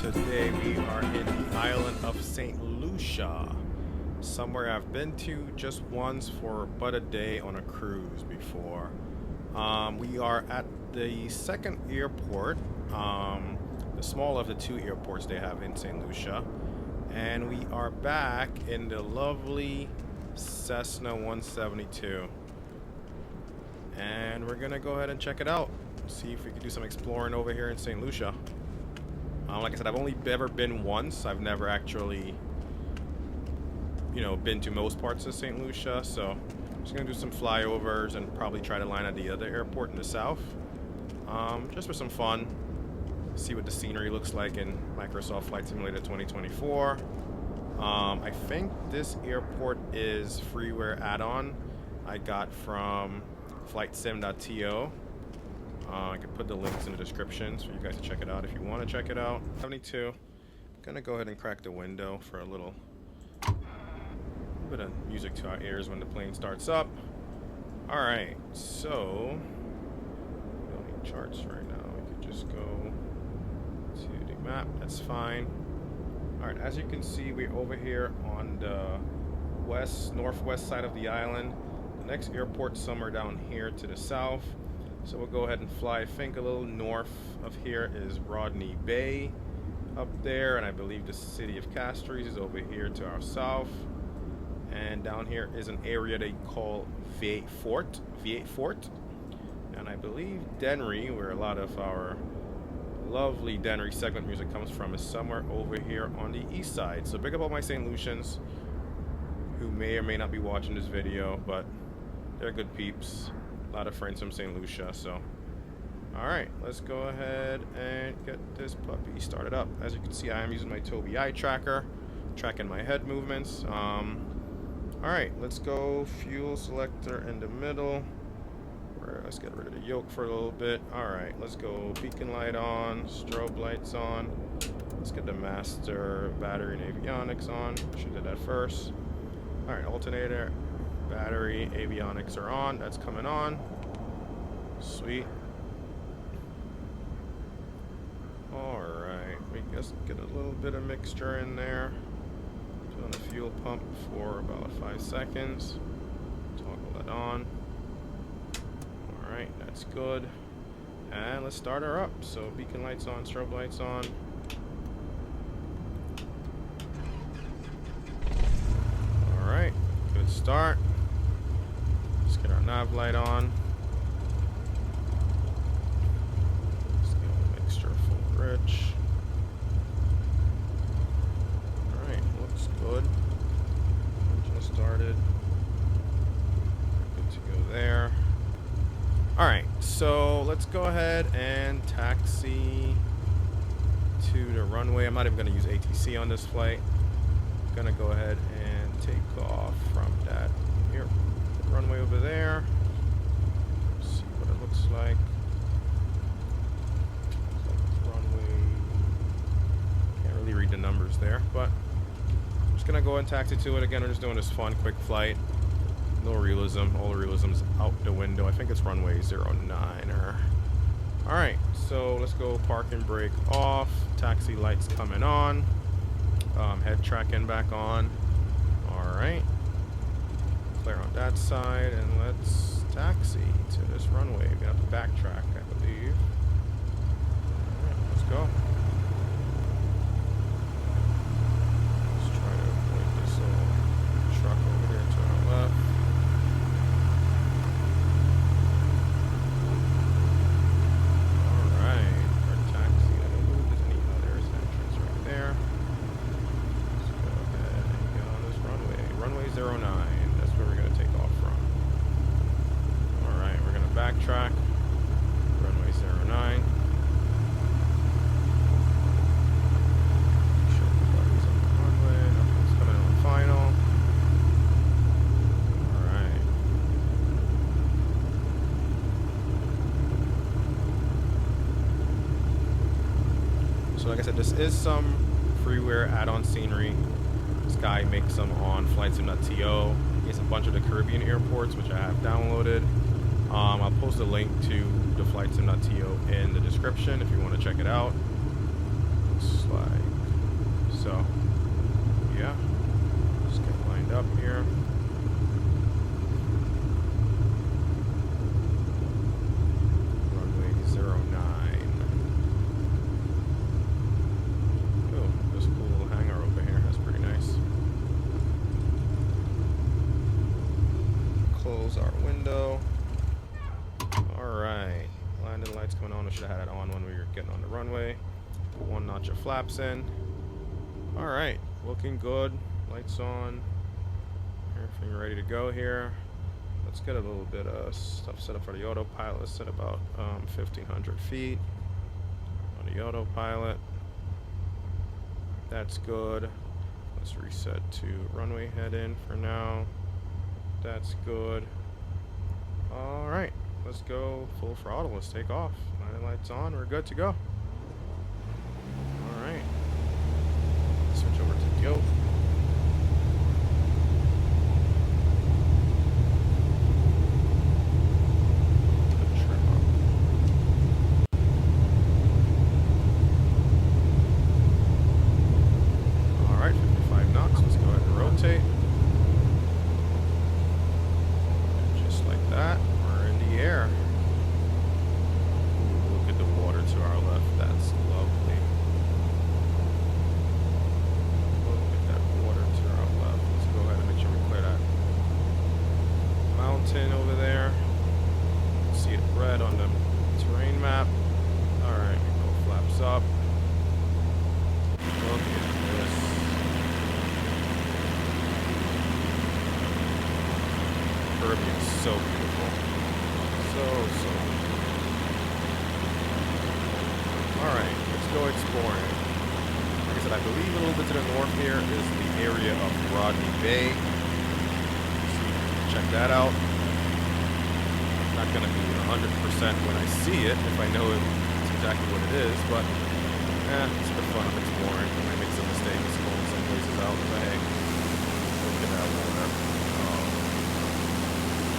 Today we are in the island of St. Lucia, somewhere I've been to just once for but a day on a cruise before. We are at the second airport, the small of the two airports they have in St. Lucia, and we are back in the lovely Cessna 172. And we're gonna go ahead and check it out, see if we can do some exploring over here in St. Lucia. Like I said, I've only ever been once. I've never actually, been to most parts of St. Lucia. So I'm just gonna do some flyovers and probably try to line at the other airport in the south, just for some fun. See what the scenery looks like in Microsoft Flight Simulator 2024. I think this airport is freeware add-on I got from flightsim.to. I can put the links in the descriptions for you guys to check it out if you want to check it out. 72. Gonna go ahead and crack the window for a little bit of music to our ears when the plane starts up. Alright, so we don't need charts right now. We can just go to the map. That's fine. Alright, as you can see, we're over here on the northwest side of the island. The next airport somewhere down here to the south. So we'll go ahead and fly. I think a little north of here is Rodney Bay up there, and I believe the city of Castries is over here to our south. And down here is an area they call Vieux Fort. And I believe Denry, where a lot of our lovely Denry segment music comes from, is somewhere over here on the east side. So big up all my St. Lucians who may or may not be watching this video, but they're good peeps. A lot of friends from St. Lucia, so alright, let's go ahead and get this puppy started up. As you can see, I am using my Tobii eye tracker, tracking my head movements. Alright, let's go fuel selector in the middle. Let's get rid of the yoke for a little bit. Alright, let's go beacon light on, strobe lights on. Let's get the master battery and avionics on. Should have did that first. Alright, alternator, battery, avionics are on. That's coming on. Sweet. Alright, we just get a little bit of mixture in there. Doing a fuel pump for about 5 seconds. Toggle that on. Alright, that's good. And let's start her up. So beacon lights on, strobe lights on. Alright, good start. Let's get our nav light on. Let's get a mixture full rich. Alright, looks good. Just started. Good to go there. Alright, so let's go ahead and taxi to the runway. I'm not even going to use ATC on this flight. I'm going to go ahead and take off from that runway over there. See what it looks like. Runway. Can't really read the numbers there, but I'm just gonna go and taxi to it. Again, we're just doing this fun, quick flight. No realism. All the realism's out the window. I think it's runway 09 or. All right, so let's go park and brake off. Taxi lights coming on. Head tracking back on. All right. Clear on that side, and let's taxi to this runway. We have to backtrack, I believe. Alright, let's go. Let's try to avoid this little truck over here to our left. Alright, our taxi. I don't believe there's any there's an entrance right there. Let's go ahead and get on this runway. Runway 09. We're going to take off from. Alright, we're going to backtrack. Runway 09. Make sure everybody's on the runway. Nothing's coming on the final. Alright. So like I said, this is some freeware add-on scenery. This guy makes them on flightsim.to. He has a bunch of the Caribbean airports, which I have downloaded. I'll post a link to the flightsim.to in the description if you want to check it out. looks like. So, yeah. Just get lined up here. Runway 09. Oh, there's a cool little hangar over here. That's pretty nice. Close our window. Alright. Landing lights coming on. I should have had it on when we were getting on the runway. Put one notch of flaps in. Alright. Looking good. Lights on. Everything ready to go here. Let's get a little bit of stuff set up for the autopilot. Let's set about 1,500 feet on the autopilot. That's good. Let's reset to runway head in for now. That's good. Alright. Let's go full throttle. Let's take off. Landing lights on. We're good to go. Alright. Switch over to Yoke. Alright, 55 knots. Let's go ahead and rotate. And just like that. Air. Ooh, look at the water to our left. That's lovely. Look at that water to our left. Let's go ahead and make sure we clear that mountain over there. See it red on the terrain map. Alright, we go flaps up. Look at this. Caribbean is so beautiful. So. Alright, let's go exploring. Like I said, I believe a little bit to the north here is the area of Rodney Bay. So check that out. Not going to be 100% when I see it, if I know it's exactly what it is, but it's the fun of exploring. I might make some mistakes, pulling some places out, but hey, look at that water. Oh,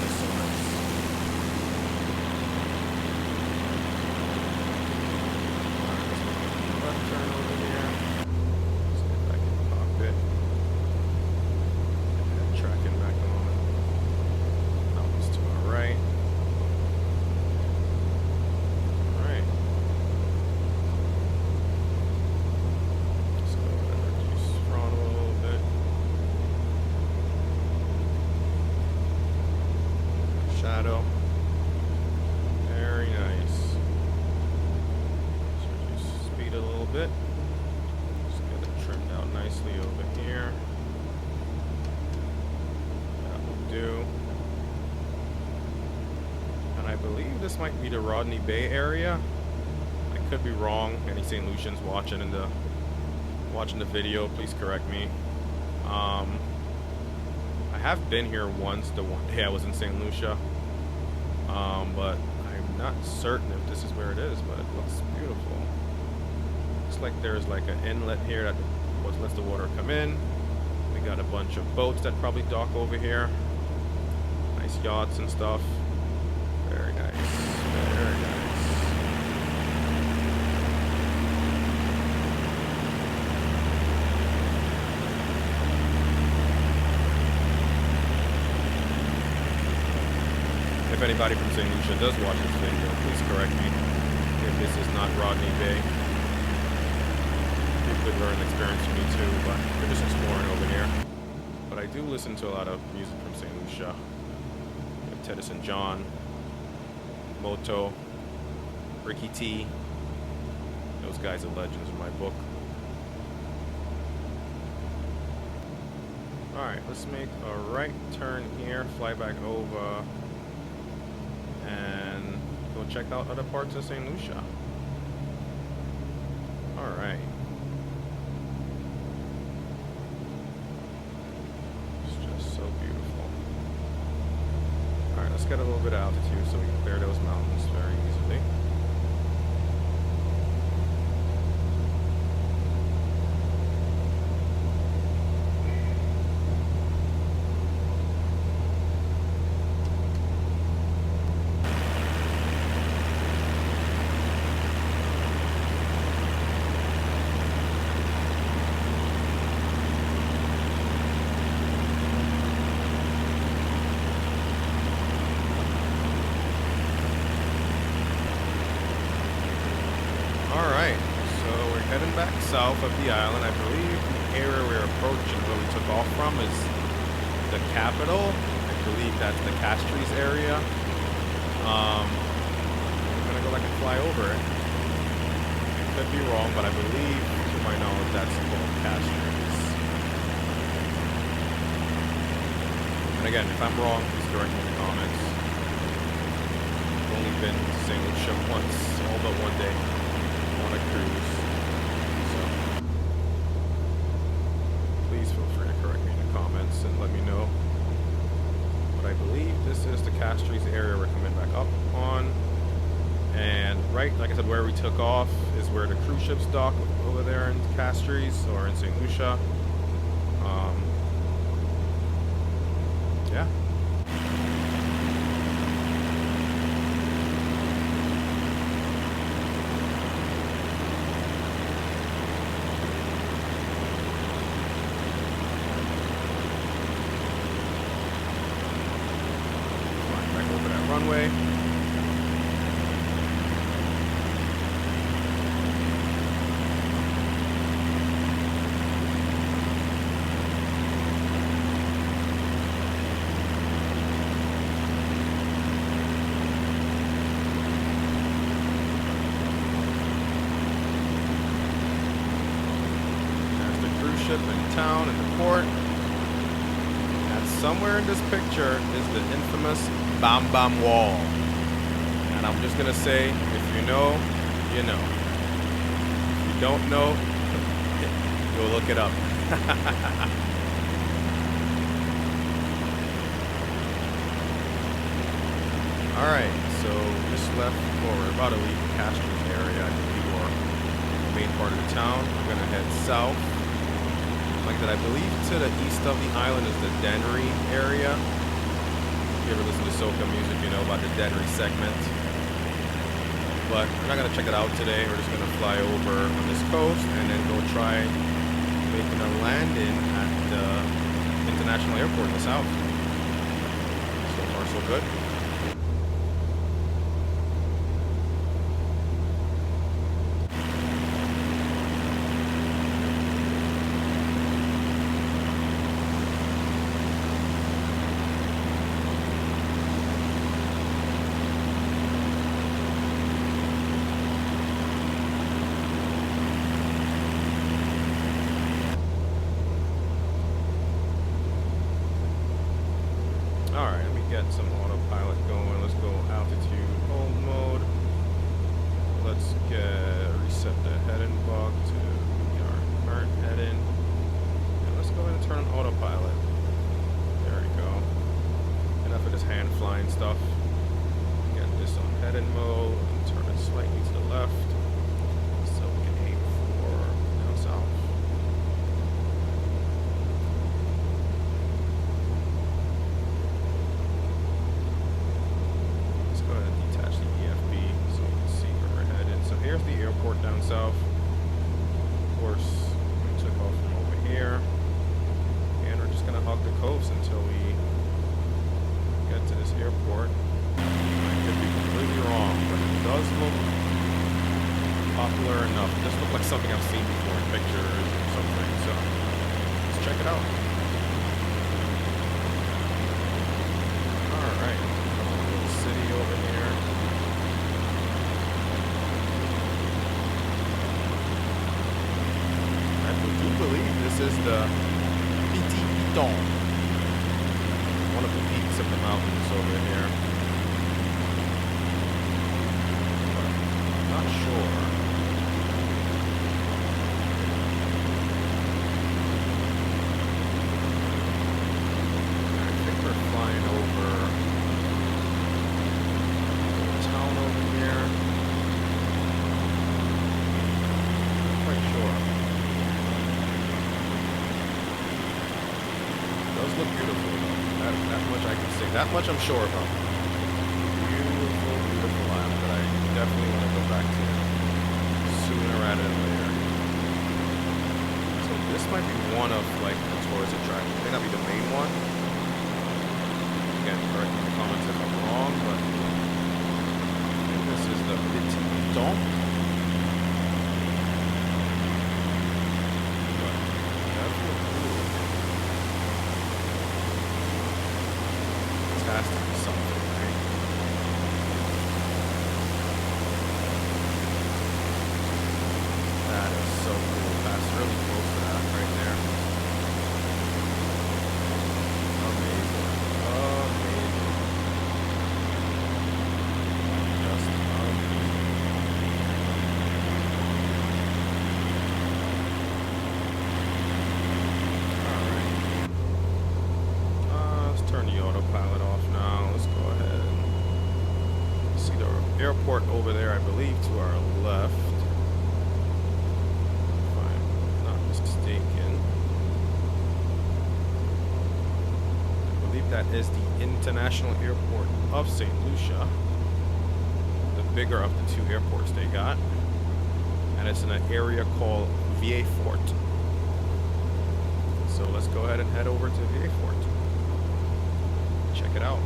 that's so nice. Turn over here. Let's get back in the cockpit. Head tracking back on. Mountains to our right. Alright. Just go ahead and reduce throttle a little bit. Shadow. Very nice. A little bit. Just get it trimmed out nicely over here. That will do. And I believe this might be the Rodney Bay area. I could be wrong. Any St. Lucians watching the video, please correct me. I have been here once the one day I was in St. Lucia. But I'm not certain if this is where it is, but it looks beautiful. Like there's like an inlet here that lets the water come in. We got a bunch of boats that probably dock over here. Nice yachts and stuff. Very nice. Very nice. If anybody from St. Lucia does watch this video, please correct me if this is not Rodney Bay. Good learning experience for me too, but we're just exploring over here. But I do listen to a lot of music from St. Lucia. Teddyson John, Moto, Ricky T. Those guys are legends in my book. Alright, let's make a right turn here, fly back over, and go check out other parts of St. Lucia. Alright. So beautiful. Alright, let's get a little bit of altitude so we can clear those mountains very easily. heading back south of the island. I believe the area we're approaching where we took off from is the capital. I believe that's the Castries area. We're gonna go back and fly over it. Could be wrong, but I believe, to my knowledge, that's called Castries. And again, if I'm wrong, please correct me in the comments. I've only been to St. Lucia once, all but one day, on a cruise. So, please feel free to correct me in the comments and let me know. But I believe this is the Castries area we're coming back up on. And right, like I said, where we took off is where the cruise ships dock over there in Castries or in St. Lucia. Yeah. Flying back over that runway. In town, in the port, and somewhere in this picture is the infamous Bam Bam Wall. And I'm just gonna say, if you know, you know. If you don't know, go look it up. Alright, so just left forward, about to leave the Castries area, I believe, or the main part of the town. I'm gonna head south. Like that, I believe to the east of the island is the Dennery area. If you ever listen to Soca music, you know about the Dennery segment. But we're not going to check it out today. We're just going to fly over on this coast and then go try making a landing at the international airport in the south. So far, so good. Alright, let me get some autopilot going. Let's go altitude hold mode. Let's reset the heading bug to our current heading. And let's go ahead and turn on autopilot. There we go. Enough of this hand flying stuff. Get this on heading mode and turn it slightly to the left so we can aim for down south. Here's the airport down south. Of course, we took off from over here. And we're just going to hug the coast until we get to this airport. I could be completely wrong, but it does look popular enough. It does look like something I've seen before in pictures or something. So, let's check it out. Alright. Little city over here. I believe this is the Pitons, one of the peaks of the mountains over here. But not sure. I think we're flying over the town over here. Not quite sure. Those look beautiful though. That much I can say. That much I'm sure about. Beautiful, beautiful island that I definitely want to go back to sooner rather than later. So this might be one of like the tourist attractions. It may not be the main one. Again, correct me in the comments if I'm wrong, but I think this is the Pitons. airport over there, I believe, to our left. If I'm not mistaken. I believe that is the International Airport of St. Lucia. The bigger of the two airports they got. And it's in an area called Vieux Fort. So let's go ahead and head over to Vieux Fort. Check it out.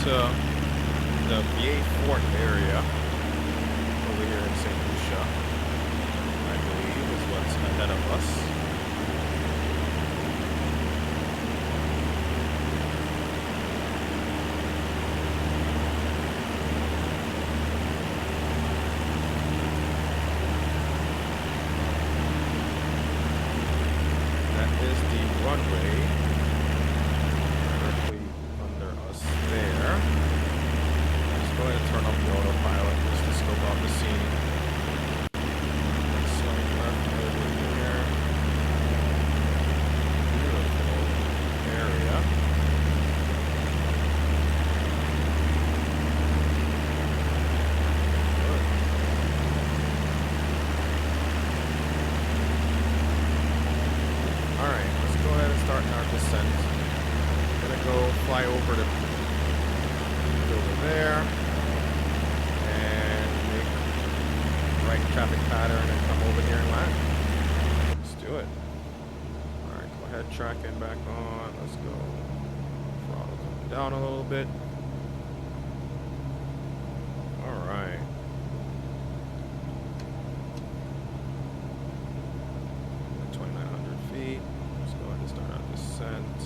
To the Vieux Fort area over here in St. Lucia, I believe is what's ahead of us. That is the runway. Turn off the autopilot just to scope out the scene. So left over here. Beautiful area. Good. Alright, let's go ahead and start our descent. Gonna go fly over to over there. Traffic pattern and come over here and land. Let's do it. Alright, go ahead, tracking back on. Let's go. Throttle coming down a little bit. Alright. At 2,900 feet. Let's go ahead and start our descent.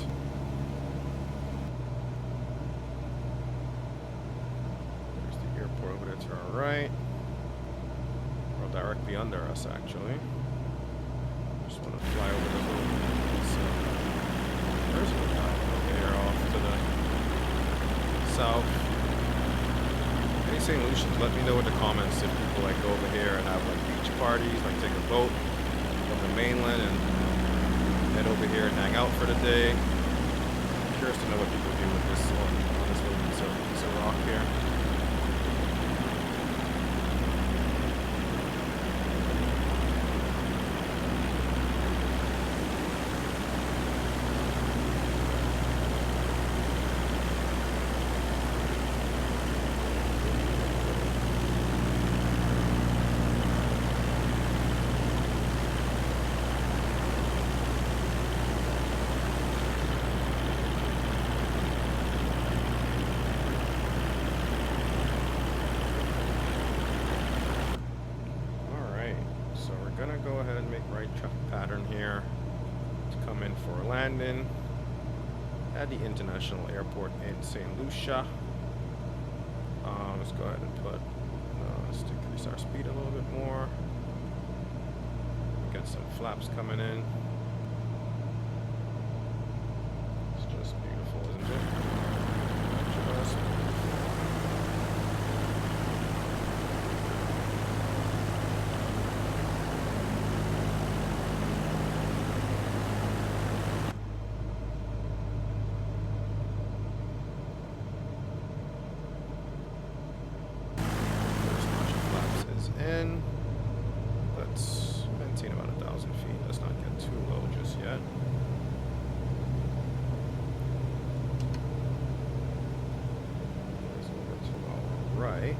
There's the airport over there to our right. Directly under us, actually. Just want to fly over the little. So there's a guy over here off to the south. Any St. Lucians, let me know in the comments if people like go over here and have like beach parties, like take a boat from the mainland and head over here and hang out for the day. I'm curious to know what people do with this on this little piece of rock here. Gonna go ahead and make right traffic pattern here to come in for a landing at the International Airport in St. Lucia. Let's go ahead and put, let's decrease our speed a little bit more. Get some flaps coming in. It's just beautiful, isn't it? Just in. Let's maintain about 1,000 feet. Let's not get too low just yet. Let's over to our right.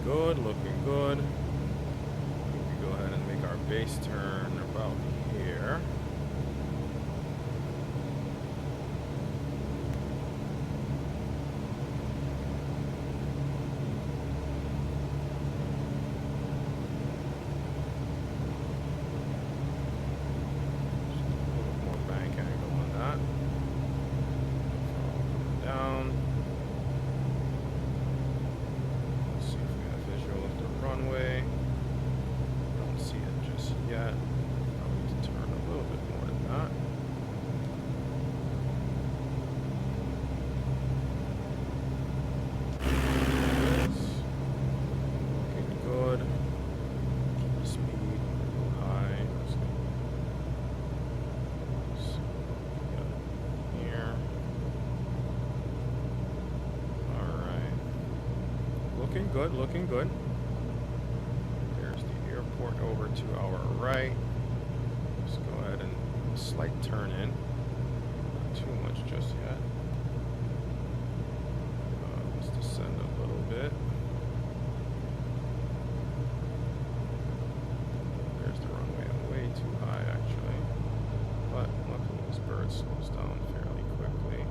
good, looking good. We go ahead and make our base turn about here. Good, looking good. There's the airport over to our right. Let's go ahead and slight turn in. Not too much just yet. Let's descend a little bit. There's the runway. I'm way too high actually. But luckily this bird slows down fairly quickly.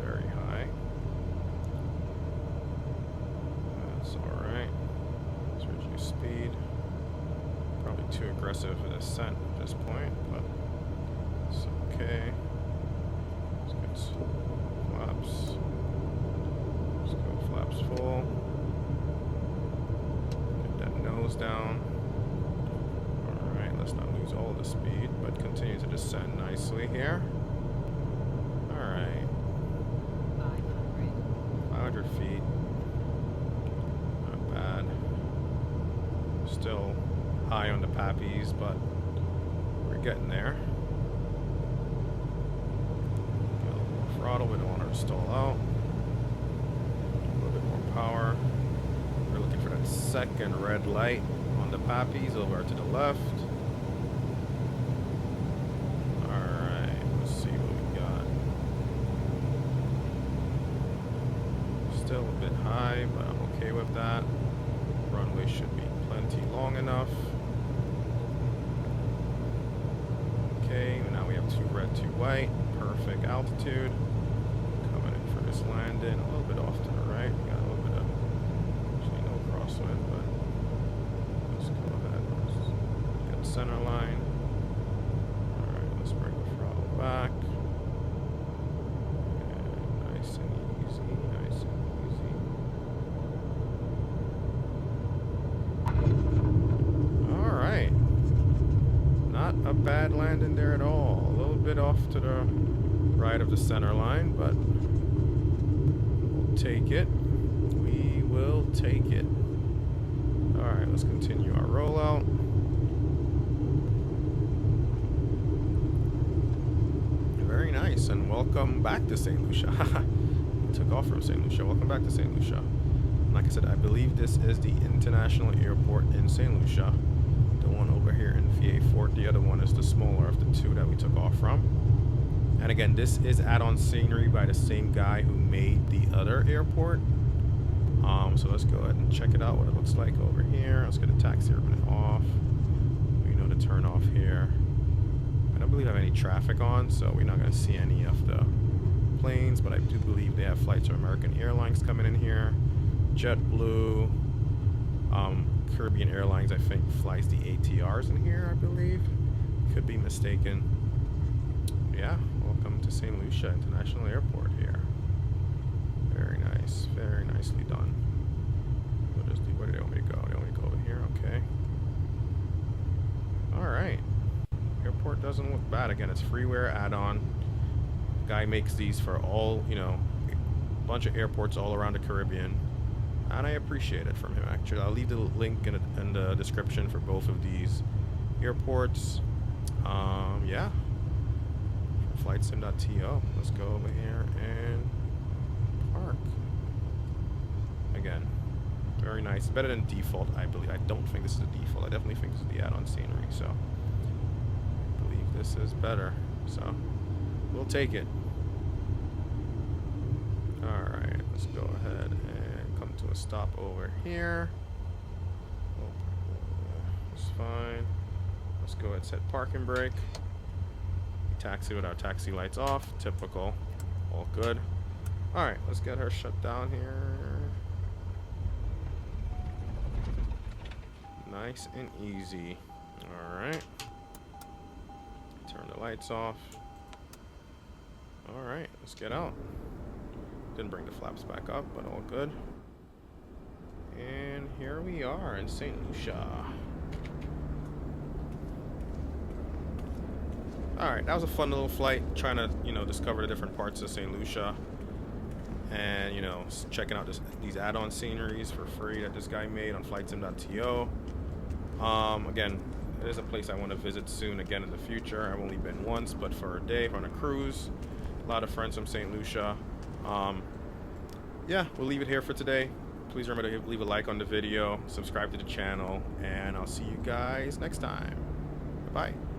Very high. Alright, let's reduce speed. Probably too aggressive an ascent at this point, but it's okay. Let's get some flaps. Let's go flaps full. Get that nose down. Alright, let's not lose all the speed, but continue to descend nicely here. Alright. 500 feet. Still high on the pappies, but we're getting there. Got a little more throttle, we don't want her to stall out. A little bit more power. We're looking for that second red light on the pappies over to the left. Alright, let's see what we got. Still a bit high, but I'm okay with that. Runway should be plenty long enough. Okay, now we have 2 red, 2 white. Perfect altitude. Coming in for this landing. A little bit off to the right. We got a little bit of, actually no crosswind, but let's go ahead. Let's get center line. Alright, let's bring the throttle back. And nice and easy, nice and easy. Alright. Not a bad landing there at all. A little bit off to the right of the center line, but we'll take it. We will take it. Alright, let's continue our rollout. Very nice, and welcome back to St. Lucia. Took off from St. Lucia. Welcome back to St. Lucia. Like I said, I believe this is the international airport in St. Lucia. The one over here in Vieux Fort. The other one is the smaller of the two that we took off from. And again, this is add-on scenery by the same guy who made the other airport. So let's go ahead and check it out, what it looks like over here. Let's get a taxi urban off. We know to turn off here. I don't believe I have any traffic on, so we're not going to see any of the planes, but I do believe they have flights of American Airlines coming in here. JetBlue, Caribbean Airlines, I think, flies the ATRs in here, I believe. Could be mistaken. Yeah, welcome to St. Lucia International Airport here. Very nice, very nicely done. Where do they want me to go? They want me to go over here, okay. Alright. Airport doesn't look bad. Again, it's freeware add-on. Guy makes these for all, you know, a bunch of airports all around the Caribbean. And I appreciate it from him, actually. I'll leave the link in the description for both of these airports. Yeah. Flightsim.to. Let's go over here and park. Again, very nice. Better than default, I believe. I don't think this is a default. I definitely think this is the add-on scenery, so I believe this is better. So we'll take it. Alright, let's go ahead and come to a stop over here. It's fine. Let's go ahead and set parking brake. Taxi with our taxi lights off. Typical. All good. Alright, let's get her shut down here. Nice and easy. Alright. Turn the lights off. Alright, let's get out. Didn't bring the flaps back up, but all good. And here we are in St. Lucia. Alright, that was a fun little flight, trying to, discover the different parts of St. Lucia. And, checking out these add-on sceneries for free that this guy made on flightsim.to. Again, it is a place I want to visit soon again in the future. I've only been once, but for a day on a cruise. A lot of friends from St. Lucia. Yeah, we'll leave it here for today. Please remember to leave a like on the video, subscribe to the channel, and I'll see you guys next time. Bye-bye.